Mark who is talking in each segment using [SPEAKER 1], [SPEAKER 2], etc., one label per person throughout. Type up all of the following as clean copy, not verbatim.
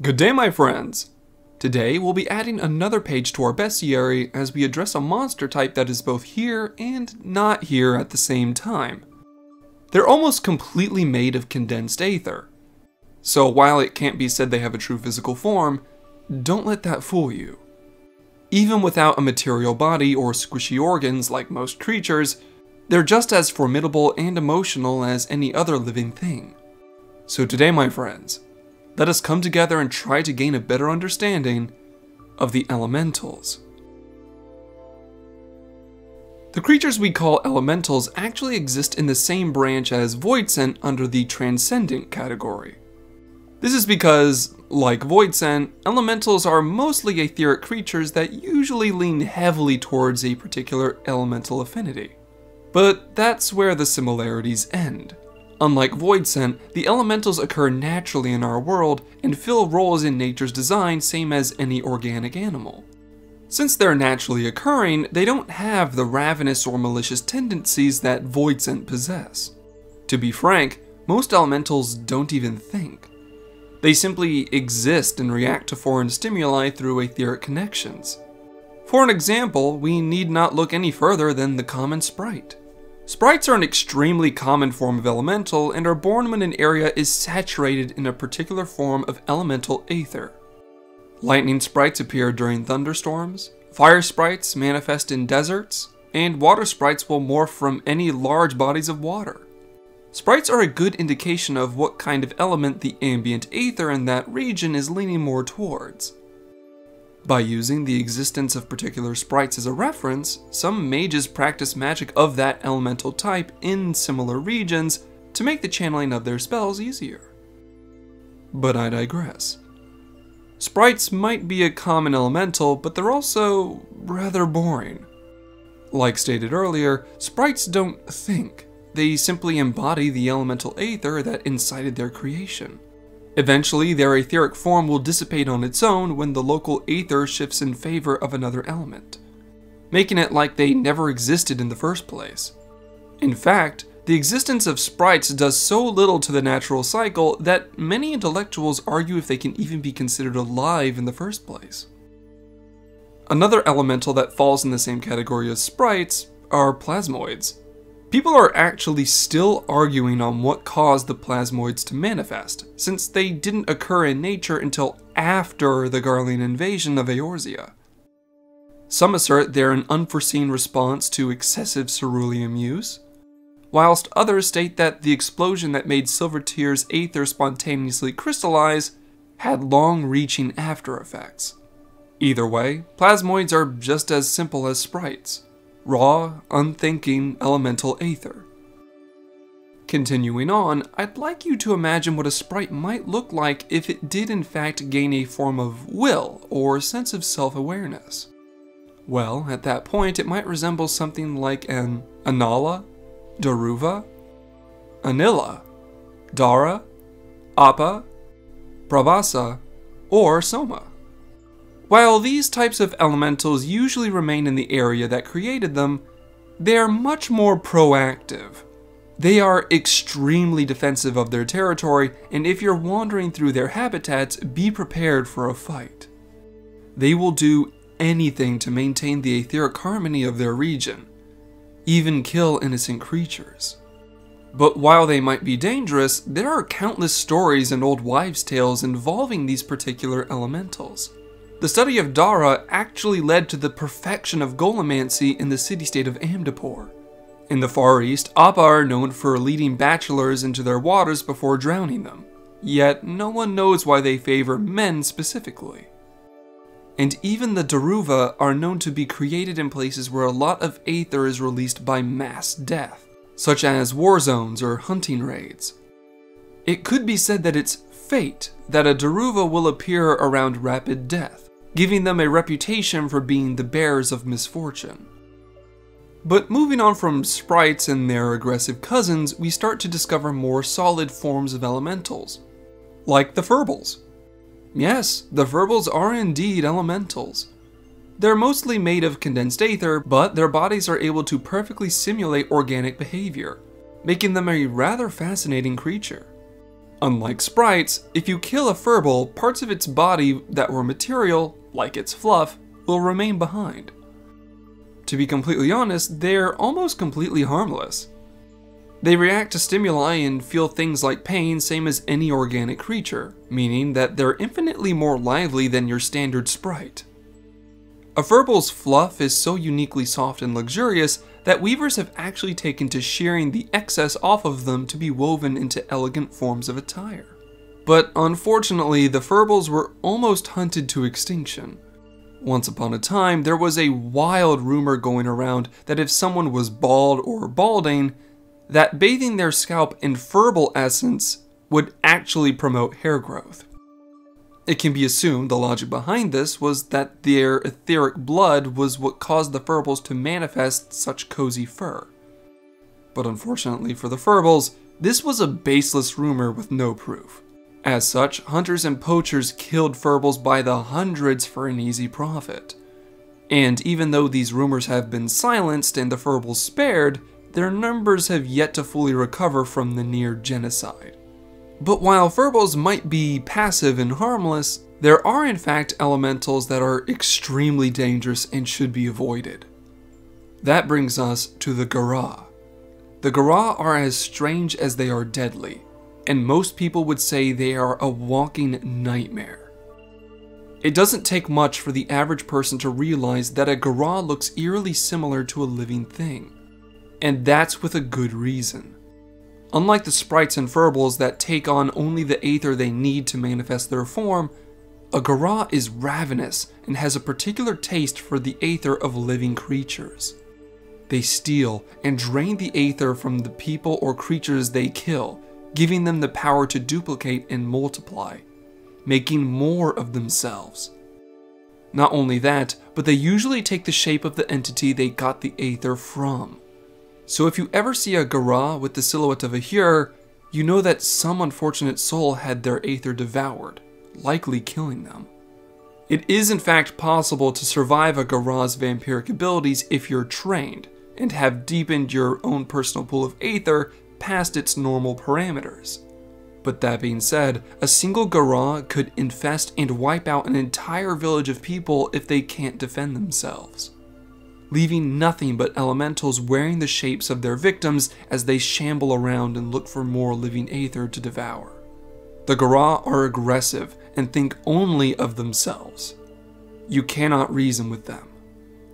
[SPEAKER 1] Good day, my friends! Today we'll be adding another page to our bestiary as we address a monster type that is both here and not here at the same time. They're almost completely made of condensed aether. So while it can't be said they have a true physical form, don't let that fool you. Even without a material body or squishy organs like most creatures, they're just as formidable and emotional as any other living thing. So today, my friends, let us come together and try to gain a better understanding of the elementals. The creatures we call elementals actually exist in the same branch as Voidsent under the transcendent category. This is because, like Voidsent, elementals are mostly etheric creatures that usually lean heavily towards a particular elemental affinity. But that's where the similarities end. Unlike Voidsent, the elementals occur naturally in our world and fill roles in nature's design same as any organic animal. Since they're naturally occurring, they don't have the ravenous or malicious tendencies that Voidsent possess. To be frank, most elementals don't even think. They simply exist and react to foreign stimuli through etheric connections. For an example, we need not look any further than the common sprite. Sprites are an extremely common form of elemental and are born when an area is saturated in a particular form of elemental aether. Lightning sprites appear during thunderstorms, fire sprites manifest in deserts, and water sprites will morph from any large bodies of water. Sprites are a good indication of what kind of element the ambient aether in that region is leaning more towards. By using the existence of particular sprites as a reference, some mages practice magic of that elemental type in similar regions to make the channeling of their spells easier. But I digress. Sprites might be a common elemental, but they're also rather boring. Like stated earlier, sprites don't think. They simply embody the elemental aether that incited their creation. Eventually, their etheric form will dissipate on its own when the local aether shifts in favor of another element, making it like they never existed in the first place. In fact, the existence of sprites does so little to the natural cycle that many intellectuals argue if they can even be considered alive in the first place. Another elemental that falls in the same category as sprites are plasmoids. People are actually still arguing on what caused the plasmoids to manifest, since they didn't occur in nature until after the Garlean invasion of Eorzea. Some assert they're an unforeseen response to excessive ceruleum use, whilst others state that the explosion that made Silvertear's aether spontaneously crystallize had long-reaching after effects. Either way, plasmoids are just as simple as sprites. Raw, unthinking, elemental aether. Continuing on, I'd like you to imagine what a sprite might look like if it did in fact gain a form of will or sense of self-awareness. Well, at that point it might resemble something like an Anala, Daruva, Anila, Dara, Appa, Prabhasa, or Soma. While these types of elementals usually remain in the area that created them, they are much more proactive. They are extremely defensive of their territory, and if you're wandering through their habitats, be prepared for a fight. They will do anything to maintain the etheric harmony of their region, even kill innocent creatures. But while they might be dangerous, there are countless stories and old wives' tales involving these particular elementals. The study of Dara actually led to the perfection of golemancy in the city-state of Amdapor. In the Far East, Appa are known for leading bachelors into their waters before drowning them, yet no one knows why they favor men specifically. And even the Daruva are known to be created in places where a lot of aether is released by mass death, such as war zones or hunting raids. It could be said that it's fate that a Daruva will appear around rapid death, giving them a reputation for being the bearers of misfortune. But moving on from sprites and their aggressive cousins, we start to discover more solid forms of elementals, like the Furballs. Yes, the Furballs are indeed elementals. They're mostly made of condensed aether, but their bodies are able to perfectly simulate organic behavior, making them a rather fascinating creature. Unlike Sprites, if you kill a Furball, parts of its body that were material, like its fluff, will remain behind. To be completely honest, they're almost completely harmless. They react to stimuli and feel things like pain same as any organic creature, meaning that they're infinitely more lively than your standard Sprite. A Furball's fluff is so uniquely soft and luxurious that weavers have actually taken to shearing the excess off of them to be woven into elegant forms of attire. But unfortunately, the Furballs were almost hunted to extinction. Once upon a time, there was a wild rumor going around that if someone was bald or balding, that bathing their scalp in Furball essence would actually promote hair growth. It can be assumed the logic behind this was that their etheric blood was what caused the Furballs to manifest such cozy fur. But unfortunately for the Furballs, this was a baseless rumor with no proof. As such, hunters and poachers killed Furballs by the hundreds for an easy profit. And even though these rumors have been silenced and the Furballs spared, their numbers have yet to fully recover from the near genocide. But while Furballs might be passive and harmless, there are in fact elementals that are extremely dangerous and should be avoided. That brings us to the Dara. The Dara are as strange as they are deadly, and most people would say they are a walking nightmare. It doesn't take much for the average person to realize that a Dara looks eerily similar to a living thing. And that's with a good reason. Unlike the Sprites and Furballs that take on only the aether they need to manifest their form, a Dara is ravenous and has a particular taste for the aether of living creatures. They steal and drain the aether from the people or creatures they kill, giving them the power to duplicate and multiply, making more of themselves. Not only that, but they usually take the shape of the entity they got the aether from. So if you ever see a Dara with the silhouette of a Hyur, you know that some unfortunate soul had their aether devoured, likely killing them. It is in fact possible to survive a Dara's vampiric abilities if you're trained, and have deepened your own personal pool of aether past its normal parameters. But that being said, a single Dara could infest and wipe out an entire village of people if they can't defend themselves, leaving nothing but elementals wearing the shapes of their victims as they shamble around and look for more living aether to devour. The Dara are aggressive and think only of themselves. You cannot reason with them.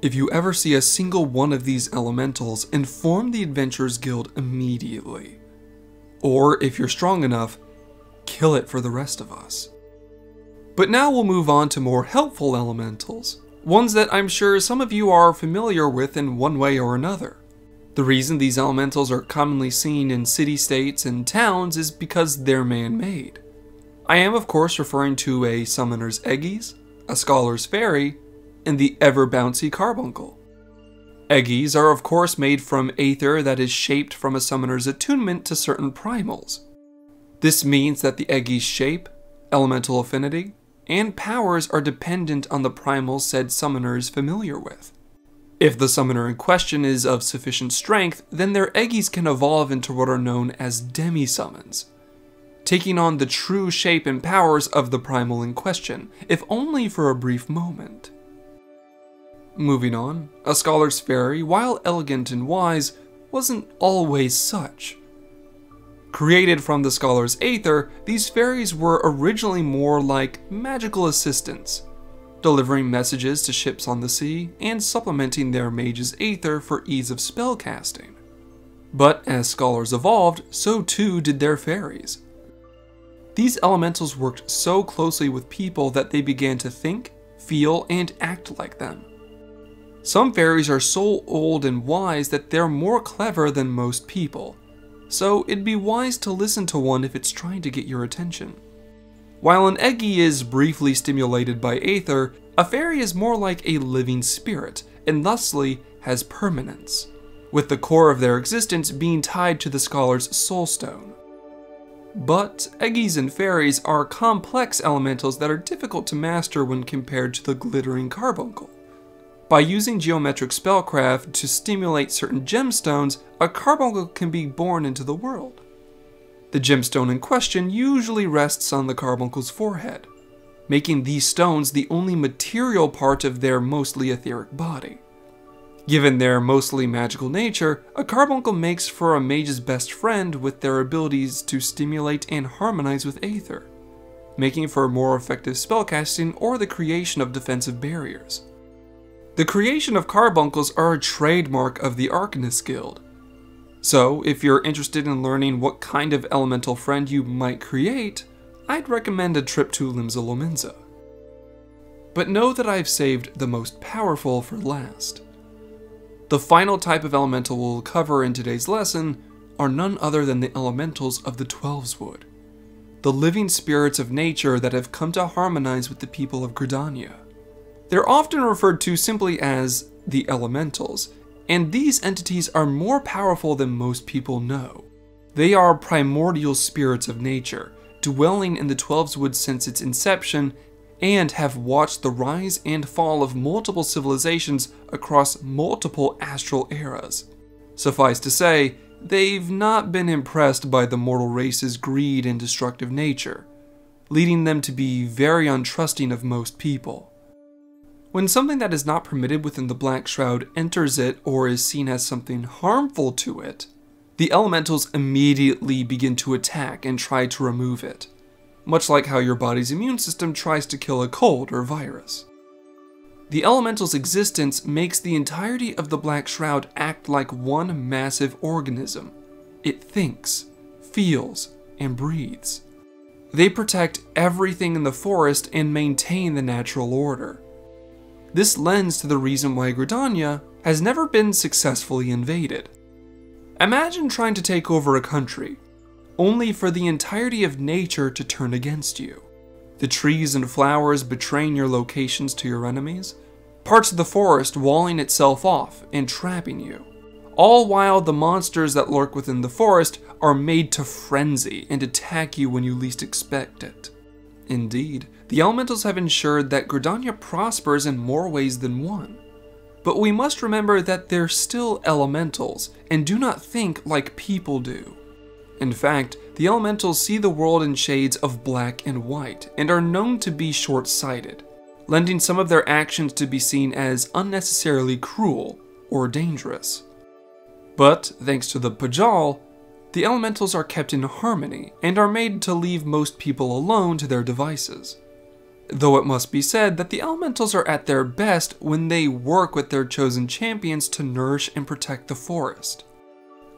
[SPEAKER 1] If you ever see a single one of these elementals, inform the Adventurers Guild immediately. Or, if you're strong enough, kill it for the rest of us. But now we'll move on to more helpful elementals. Ones that I'm sure some of you are familiar with in one way or another. The reason these elementals are commonly seen in city-states and towns is because they're man-made. I am of course referring to a summoner's Eggies, a scholar's fairy, and the ever-bouncy carbuncle. Eggies are of course made from aether that is shaped from a summoner's attunement to certain primals. This means that the Eggies' shape, elemental affinity, and powers are dependent on the primals said summoner is familiar with. If the summoner in question is of sufficient strength, then their Eggies can evolve into what are known as demi-summons, taking on the true shape and powers of the primal in question, if only for a brief moment. Moving on, a scholar's fairy, while elegant and wise, wasn't always such. Created from the scholar's aether, these fairies were originally more like magical assistants, delivering messages to ships on the sea and supplementing their mage's aether for ease of spellcasting. But as scholars evolved, so too did their fairies. These elementals worked so closely with people that they began to think, feel, and act like them. Some fairies are so old and wise that they're more clever than most people, so it'd be wise to listen to one if it's trying to get your attention. While an Eggie is briefly stimulated by aether, a fairy is more like a living spirit, and thusly has permanence, with the core of their existence being tied to the scholar's soulstone. But Eggies and fairies are complex elementals that are difficult to master when compared to the glittering carbuncle. By using geometric spellcraft to stimulate certain gemstones, a carbuncle can be born into the world. The gemstone in question usually rests on the carbuncle's forehead, making these stones the only material part of their mostly etheric body. Given their mostly magical nature, a carbuncle makes for a mage's best friend with their abilities to stimulate and harmonize with aether, making for more effective spellcasting or the creation of defensive barriers. The creation of carbuncles are a trademark of the Arcanist Guild. So, if you're interested in learning what kind of elemental friend you might create, I'd recommend a trip to Limsa Lominsa. But know that I've saved the most powerful for last. The final type of elemental we'll cover in today's lesson are none other than the elementals of the Twelveswood, the living spirits of nature that have come to harmonize with the people of Gridania. They're often referred to simply as the elementals, and these entities are more powerful than most people know. They are primordial spirits of nature, dwelling in the Twelveswood since its inception, and have watched the rise and fall of multiple civilizations across multiple astral eras. Suffice to say, they've not been impressed by the mortal race's greed and destructive nature, leading them to be very untrusting of most people. When something that is not permitted within the Black Shroud enters it or is seen as something harmful to it, the elementals immediately begin to attack and try to remove it, much like how your body's immune system tries to kill a cold or virus. The elemental's existence makes the entirety of the Black Shroud act like one massive organism. It thinks, feels, and breathes. They protect everything in the forest and maintain the natural order. This lends to the reason why Gridania has never been successfully invaded. Imagine trying to take over a country, only for the entirety of nature to turn against you. The trees and flowers betraying your locations to your enemies, parts of the forest walling itself off and trapping you, all while the monsters that lurk within the forest are made to frenzy and attack you when you least expect it. Indeed, the elementals have ensured that Gridania prospers in more ways than one. But we must remember that they're still elementals and do not think like people do. In fact, the elementals see the world in shades of black and white and are known to be short-sighted, lending some of their actions to be seen as unnecessarily cruel or dangerous. But thanks to the Pajal, the elementals are kept in harmony and are made to leave most people alone to their devices. Though it must be said that the elementals are at their best when they work with their chosen champions to nourish and protect the forest.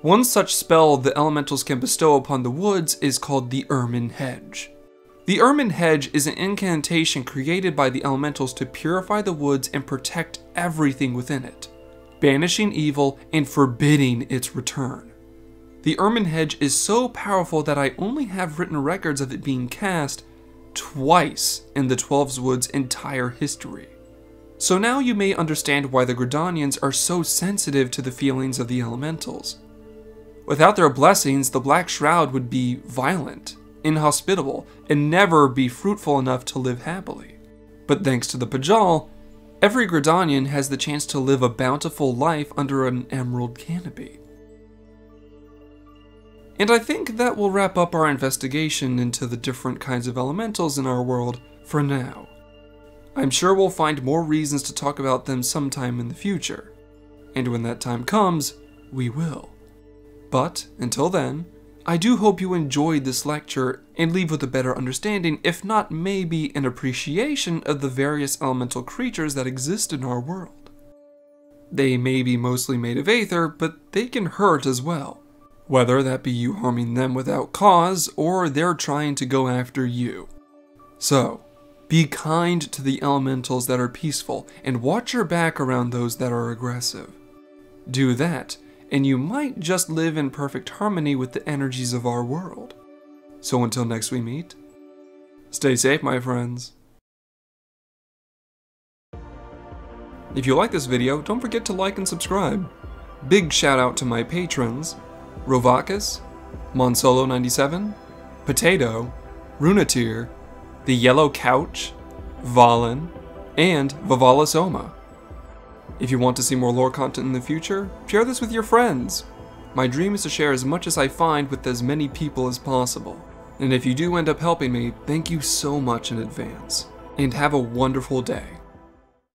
[SPEAKER 1] One such spell the elementals can bestow upon the woods is called the Ermine Hedge. The Ermine Hedge is an incantation created by the elementals to purify the woods and protect everything within it, banishing evil and forbidding its return. The Ermine Hedge is so powerful that I only have written records of it being cast twice in the Twelveswood's entire history. So now you may understand why the Gridanians are so sensitive to the feelings of the elementals. Without their blessings, the Black Shroud would be violent, inhospitable, and never be fruitful enough to live happily. But thanks to the Pajal, every Gridanian has the chance to live a bountiful life under an emerald canopy. And I think that will wrap up our investigation into the different kinds of elementals in our world for now. I'm sure we'll find more reasons to talk about them sometime in the future, and when that time comes, we will. But until then, I do hope you enjoyed this lecture and leave with a better understanding, if not maybe an appreciation of the various elemental creatures that exist in our world. They may be mostly made of aether, but they can hurt as well. Whether that be you harming them without cause, or they're trying to go after you. So, be kind to the elementals that are peaceful, and watch your back around those that are aggressive. Do that, and you might just live in perfect harmony with the energies of our world. So until next we meet, stay safe, my friends. If you like this video, don't forget to like and subscribe. Big shout out to my patrons, Rovakis, Monsolo97, Potato, Runatir, The Yellow Couch, Valen, and Vivalis Oma. If you want to see more lore content in the future, share this with your friends. My dream is to share as much as I find with as many people as possible. And if you do end up helping me, thank you so much in advance. And have a wonderful day.